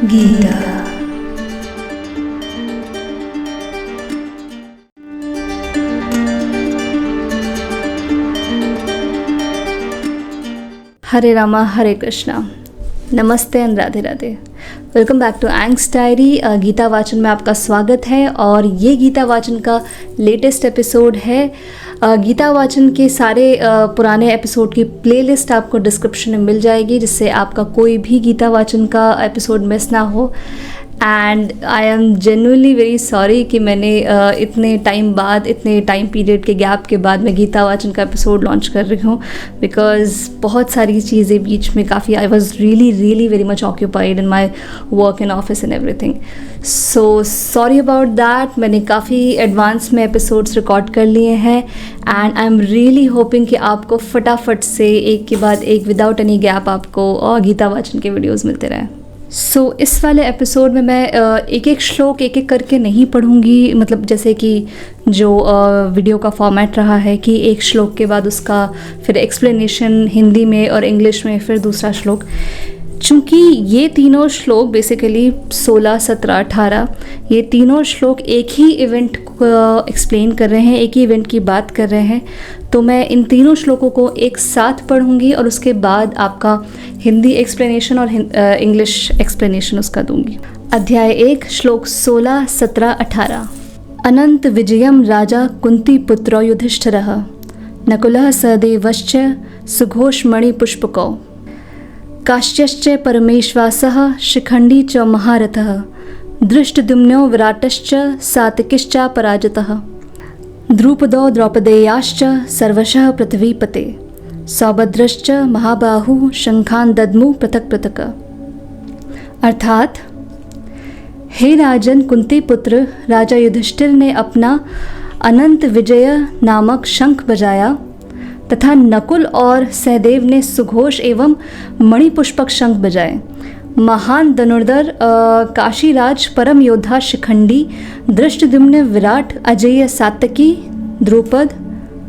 गीता। हरे रामा हरे कृष्णा, नमस्ते and Radhe Radhe. Welcome back to Ang's diary. Gita वाचन में आपका स्वागत है और ये गीता वाचन का लेटेस्ट एपिसोड है। गीता वाचन के सारे पुराने एपिसोड की प्लेलिस्ट आपको डिस्क्रिप्शन में मिल जाएगी, जिससे आपका कोई भी गीता वाचन का एपिसोड मिस ना हो। And I am genuinely very sorry कि मैंने इतने टाइम पीरियड के गैप के बाद मैं गीता वाचन का एपिसोड लॉन्च कर रही हूँ, बिकॉज बहुत सारी चीज़ें बीच में काफ़ी I was really very much occupied in my work in office and everything. So sorry about that. मैंने काफ़ी एडवांस में एपिसोड्स रिकॉर्ड कर लिए हैं and I am really hoping कि आपको फटाफट से एक के बाद एक विदाउट एनी गैप आपको गीता वाचन के वीडियोज़ मिलते रहें। सो इस वाले एपिसोड में मैं एक एक श्लोक एक एक करके नहीं पढ़ूंगी, मतलब जैसे कि जो वीडियो का फॉर्मेट रहा है कि एक श्लोक के बाद उसका फिर एक्सप्लेनेशन हिंदी में और इंग्लिश में, फिर दूसरा श्लोक। चूँकि ये तीनों श्लोक बेसिकली 16, 17, 18 ये तीनों श्लोक एक ही इवेंट को एक्सप्लेन कर रहे हैं, एक ही इवेंट की बात कर रहे हैं, तो मैं इन तीनों श्लोकों को एक साथ पढ़ूंगी और उसके बाद आपका हिंदी एक्सप्लेनेशन और इंग्लिश एक्सप्लेनेशन उसका दूंगी। अध्याय 1 श्लोक 16, 17, 18। अनंत विजयम राजा कुंती पुत्रो युधिष्ठिरः नकुलः सहदेवश्च सुघोषमणि पुष्पकौ काश्यश्च परमेश्वासः शिखण्डी च महारथः दृष्टद्युम्नो विराटश्च सात्विकिश्चापराजितः द्रुपदो द्रौपदेयाश्च सर्वशः पृथ्वीपते सौभद्रश्च महाबाहु शंखान दद्मु पृथक पृथक। अर्थात, हे राजन कुंती पुत्र राजा युधिष्ठिर ने अपना अनंत विजय नामक शंख बजाया तथा नकुल और सहदेव ने सुघोष एवं मणिपुष्पक शंख बजाए। महान धनुर्धर काशीराज परम योद्धा शिखंडी दृष्टद्युम्न विराट अजेय सात्यकी द्रुपद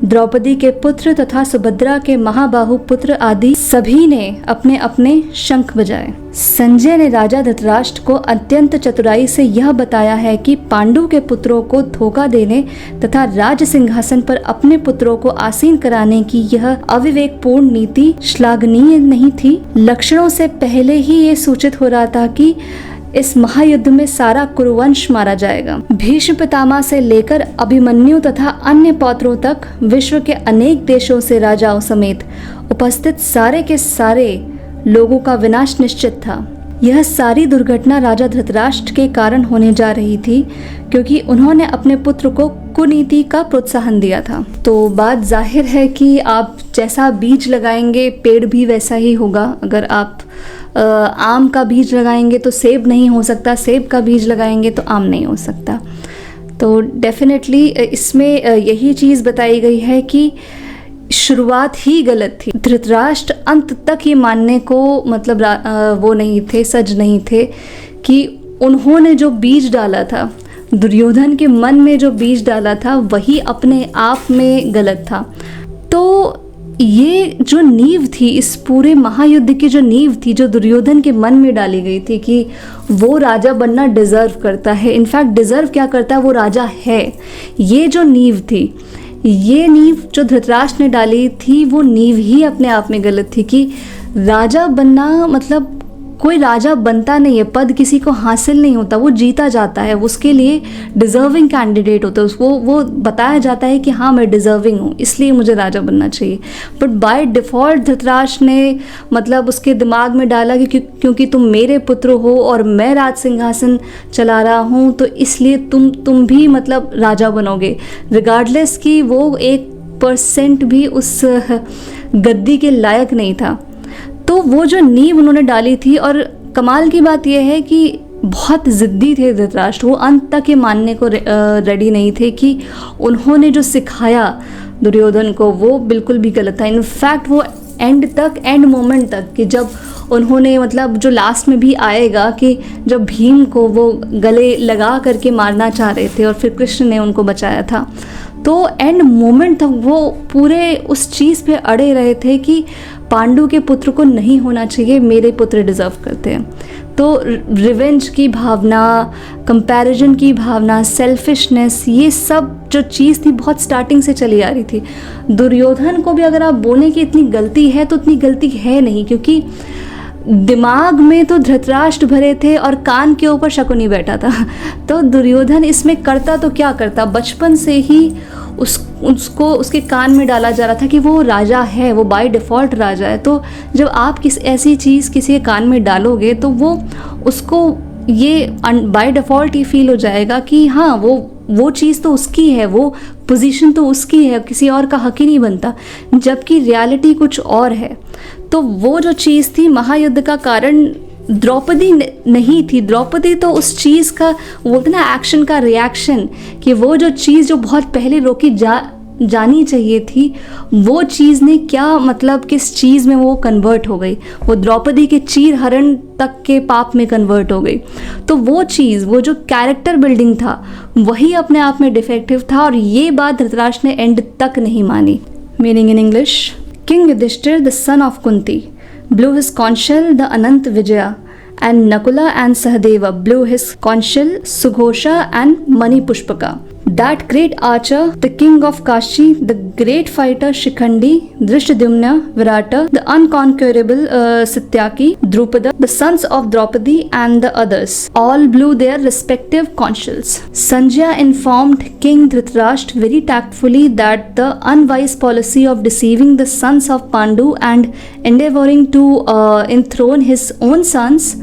द्रौपदी के पुत्र तथा सुभद्रा के महाबाहु पुत्र आदि सभी ने अपने अपने शंख बजाए। संजय ने राजा धृतराष्ट्र को अत्यंत चतुराई से यह बताया है कि पांडु के पुत्रों को धोखा देने तथा राज सिंहासन पर अपने पुत्रों को आसीन कराने की यह अविवेकपूर्ण नीति श्लाघनीय नहीं थी। लक्षणों से पहले ही ये सूचित हो रहा था कि इस महायुद्ध में सारा कुरुवंश मारा जाएगा। भीष्म पितामह से लेकर अभिमन्यु तथा अन्य पौत्रों तक विश्व के अनेक देशों से राजाओं समेत उपस्थित सारे के सारे लोगों का विनाश निश्चित था। यह सारी दुर्घटना राजा धृतराष्ट्र के कारण होने जा रही थी, क्योंकि उन्होंने अपने पुत्र को कुनीति का प्रोत्साहन दिया था। तो बात जाहिर है कि आप जैसा बीज लगाएंगे पेड़ भी वैसा ही होगा। अगर आप आम का बीज लगाएंगे तो सेब नहीं हो सकता, सेब का बीज लगाएंगे तो आम नहीं हो सकता। तो डेफिनेटली इसमें यही चीज़ बताई गई है कि शुरुआत ही गलत थी। धृतराष्ट्र अंत तक ये मानने को मतलब वो नहीं थे, सज नहीं थे कि उन्होंने जो बीज डाला था, दुर्योधन के मन में जो बीज डाला था, वही अपने आप में गलत था। तो ये जो नींव थी, इस पूरे महायुद्ध की जो नींव थी, जो दुर्योधन के मन में डाली गई थी कि वो राजा बनना डिज़र्व करता है, इनफैक्ट डिज़र्व क्या करता है, वो राजा है, ये जो नींव थी, ये नींव जो धृतराष्ट्र ने डाली थी, वो नींव ही अपने आप में गलत थी कि राजा बनना मतलब कोई राजा बनता नहीं है, पद किसी को हासिल नहीं होता, वो जीता जाता है, उसके लिए डिज़र्विंग कैंडिडेट होता है, उसको वो बताया जाता है कि हाँ मैं डिज़र्विंग हूँ, इसलिए मुझे राजा बनना चाहिए। बट बाय डिफ़ॉल्ट धृतराष्ट्र ने मतलब उसके दिमाग में डाला कि क्योंकि तुम मेरे पुत्र हो और मैं राज सिंहासन चला रहा हूँ, तो इसलिए तुम भी मतलब राजा बनोगे, रिगार्डलेस कि वो 1% भी उस गद्दी के लायक नहीं था। तो वो जो नींव उन्होंने डाली थी, और कमाल की बात यह है कि बहुत ज़िद्दी थे धृतराष्ट्र, वो अंत तक ये मानने को रेडी नहीं थे कि उन्होंने जो सिखाया दुर्योधन को वो बिल्कुल भी गलत था। इनफैक्ट वो एंड मोमेंट तक कि जब उन्होंने मतलब जो लास्ट में भी आएगा कि जब भीम को वो गले लगा करके मारना चाह रहे थे और फिर कृष्ण ने उनको बचाया था, तो एंड मोमेंट तक वो पूरे उस चीज़ पे अड़े रहे थे कि पांडु के पुत्र को नहीं होना चाहिए, मेरे पुत्र डिज़र्व करते हैं। तो रिवेंज की भावना, कंपैरिजन की भावना, सेल्फिशनेस, ये सब जो चीज़ थी बहुत स्टार्टिंग से चली आ रही थी। दुर्योधन को भी अगर आप बोलें कि इतनी गलती है तो इतनी गलती है नहीं, क्योंकि दिमाग में तो धृतराष्ट्र भरे थे और कान के ऊपर शकुनी बैठा था। तो दुर्योधन इसमें करता तो क्या करता, बचपन से ही उसको उसके कान में डाला जा रहा था कि वो राजा है, वो बाय डिफ़ॉल्ट राजा है। तो जब आप ऐसी चीज़ किसी के कान में डालोगे तो वो उसको ये बाय डिफ़ॉल्ट ही फील हो जाएगा कि हाँ वो चीज़ तो उसकी है, वो पोजीशन तो उसकी है, किसी और का हक ही नहीं बनता, जबकि रियलिटी कुछ और है। तो वो जो चीज़ थी, महायुद्ध का कारण द्रौपदी नहीं थी। द्रौपदी तो उस चीज़ का बोलते ना एक्शन का रिएक्शन, कि वो जो चीज़ जो बहुत पहले रोकी जानी चाहिए थी, वो चीज़ ने क्या मतलब किस चीज़ में वो कन्वर्ट हो गई, वो द्रौपदी के चीर हरण तक के पाप में कन्वर्ट हो गई। तो वो चीज़, वो जो कैरेक्टर बिल्डिंग था, वही अपने आप में डिफेक्टिव था, और ये बात धृतराष्ट्र ने एंड तक नहीं मानी। Meaning in English, king Yudhishthira the son of Kunti blew his conch shell the Anant Vijaya, and Nakula and Sahadeva blew his conch shell Sughosha and Mani Pushpaka. That great archer, the king of Kashi, the great fighter Shikhandi, Drishtadyumna, Virata, the unconquerable Satyaki, Drupada, the sons of Draupadi and the others, all blew their respective conch shells. Sanjaya informed King Dhritarashtra very tactfully that the unwise policy of deceiving the sons of Pandu and endeavoring to enthrone his own sons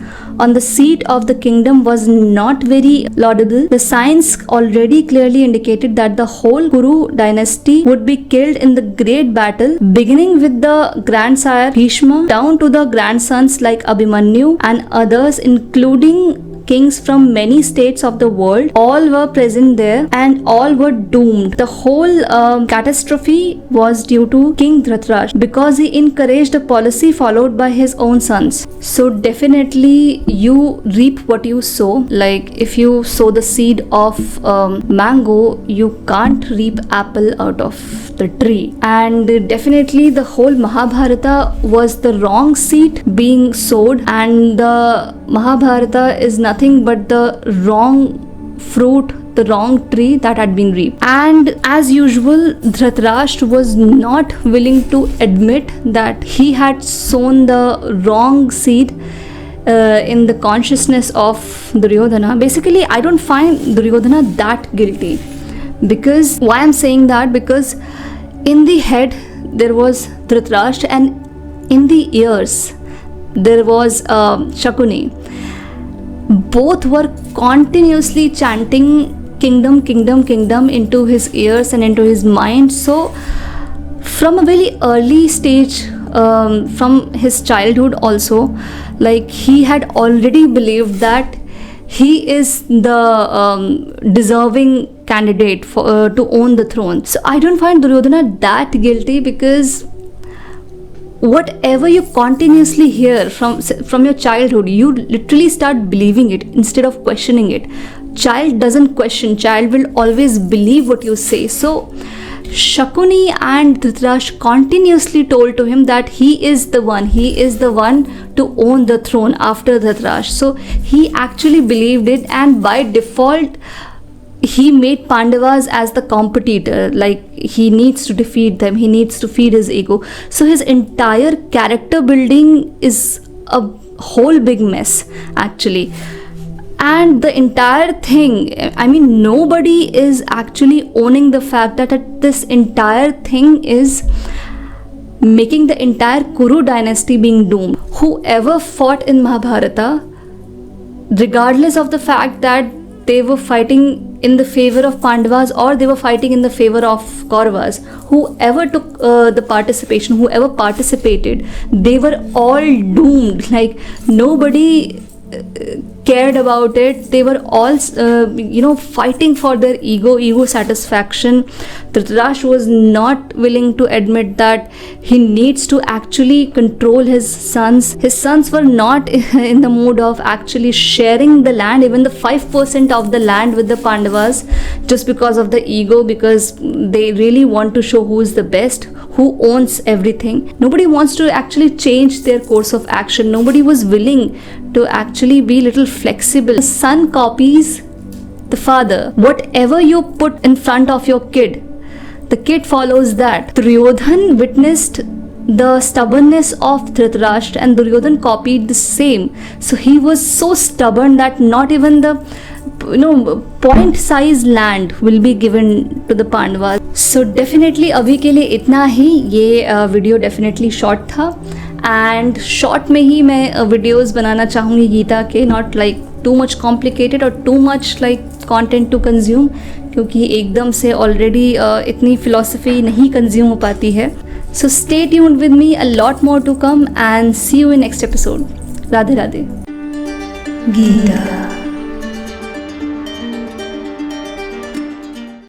on the seat of the kingdom was not very laudable. The signs already clearly indicated that the whole Kuru dynasty would be killed in the great battle, beginning with the grandsire Bhishma down to the grandsons like Abhimanyu and others, including kings from many states of the world. All were present there and all were doomed. The whole catastrophe was due to King Dhritarashtra because he encouraged a policy followed by his own sons. So definitely you reap what you sow. Like if you sow the seed of mango, you can't reap apple out of the tree. And definitely the whole Mahabharata was the wrong seed being sowed, and the Mahabharata is nothing but the wrong fruit, the wrong tree that had been reaped. And as usual, Dhritarashtra was not willing to admit that he had sown the wrong seed in the consciousness of Duryodhana. Basically, I don't find Duryodhana that guilty. Because why I'm saying that, because in the head there was Dhritarashtra and in the ears there was Shakuni. Both were continuously chanting kingdom, kingdom, kingdom into his ears and into his mind. So from a very early stage, from his childhood also, like he had already believed that he is the deserving candidate for to own the throne. So I don't find Duryodhana that guilty, because whatever you continuously hear from your childhood, you literally start believing it instead of questioning it. Child doesn't question, child will always believe what you say. So Shakuni and Dhritarashtra continuously told to him that he is the one to own the throne after Dhritarashtra. So he actually believed it, and by default he made Pandavas as the competitor, like he needs to defeat them, he needs to feed his ego. So his entire character building is a whole big mess actually. And the entire thing, I mean, nobody is actually owning the fact that this entire thing is making the entire Kuru dynasty being doomed. Whoever fought in Mahabharata, regardless of the fact that they were fighting in the favor of Pandavas or they were fighting in the favor of Kauravas, whoever took the participation, whoever participated, they were all doomed. Like nobody cared about it. They were all fighting for their ego satisfaction. Dhritarashtra was not willing to admit that he needs to actually control his sons. His sons were not in the mood of actually sharing the land, even the 5% of the land, with the Pandavas, just because of the ego, because they really want to show who is the best, who owns everything. Nobody wants to actually change their course of action. Nobody was willing to actually be little flexible. The son copies the father. Whatever you put in front of your kid, the kid follows that. Duryodhan witnessed the stubbornness of Dhritarashtra, and Duryodhan copied the same. So he was so stubborn that not even the point size land will be given to the Pandavas. So definitely अभी के लिए इतना ही. ये video definitely short था, and short में ही मैं वीडियोस बनाना चाहूँगी गीता के, not like too much complicated और too much like content to consume, क्योंकि एकदम से ऑलरेडी इतनी फिलॉसफी नहीं कंज्यूम हो पाती है. So stay tuned with me, a lot more to come, and see you in next episode. Radhe Radhe. Gita.